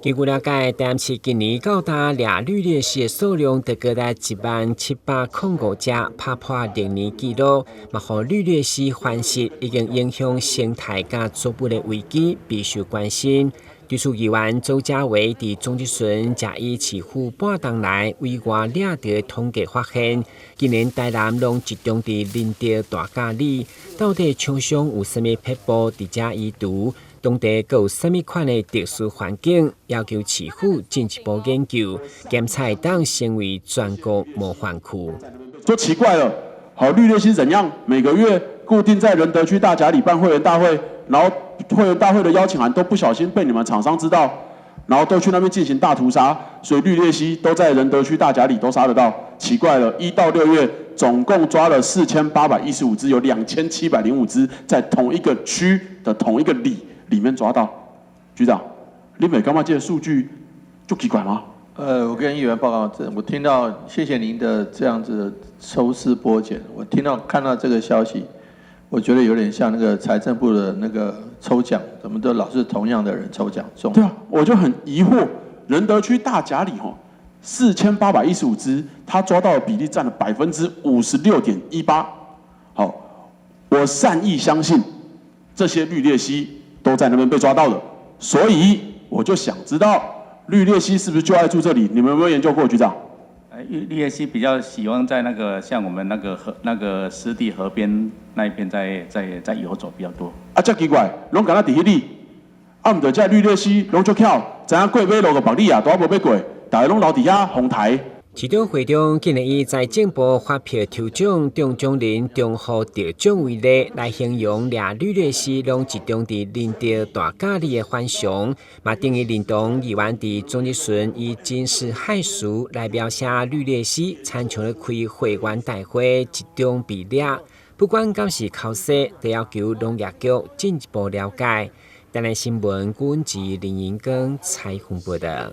据了解，台南市今年到达掠绿鬣蜥的数量达高达10705只，打破历年纪录。嘛，互绿鬣蜥繁殖已经影响生态甲作物的危机，备受关心。对此，议员周家伟伫中日巡嘉义市府半冬来委外掠到统计发现，今年台南拢集中伫林地大甲里，到底厂商有甚物撇步伫遮移除？当地各有甚物款的特殊环境，要求市府进一步研究，检测当成为全国模范区。就奇怪了，好，绿鬣蜥怎样？每个月固定在仁德区大甲里办会员大会，然后会员大会的邀请函都不小心被你们厂商知道，然后都去那边进行大屠杀，所以绿鬣蜥都在仁德区大甲里都杀得到。奇怪了，1到6月总共抓了4815只，有2705只在同一个区的同一个里面抓到。局长，你没感觉这个数据就奇怪吗？我跟议员报告，我听到，谢谢您的这样子的抽丝剥茧。我看到这个消息，我觉得有点像那个财政部的那个抽奖，怎么都老是同样的人抽奖中。对啊，我就很疑惑，仁德区大甲里4815只，他抓到的比例占了56.18%。好，我善意相信这些绿鬣蜥都在那边被抓到的，所以我就想知道绿鬣蜥是不是就爱住这里？你们有没有研究过，局长？绿鬣蜥比较喜欢在那个像我们那个湿地河边那一边在游走比较多。啊，真奇怪，拢敢那伫迄里，啊，唔着这绿鬣蜥拢足巧，知影过马路个白里啊，都还无要过，大家拢留伫遐红台。市长会长今日以财政部发票抽奖中奖人中户得奖为例，来形容掠绿鬣蜥拢集中伫林地大甲里的反常，嘛等于认同议员伫中日巡以惊世骇俗来描写绿鬣蜥，参像咧开会员大会集中被掠，不管敢是口舌，都要求农业局进一步了解。台南新闻，阮自林盈光采访报道。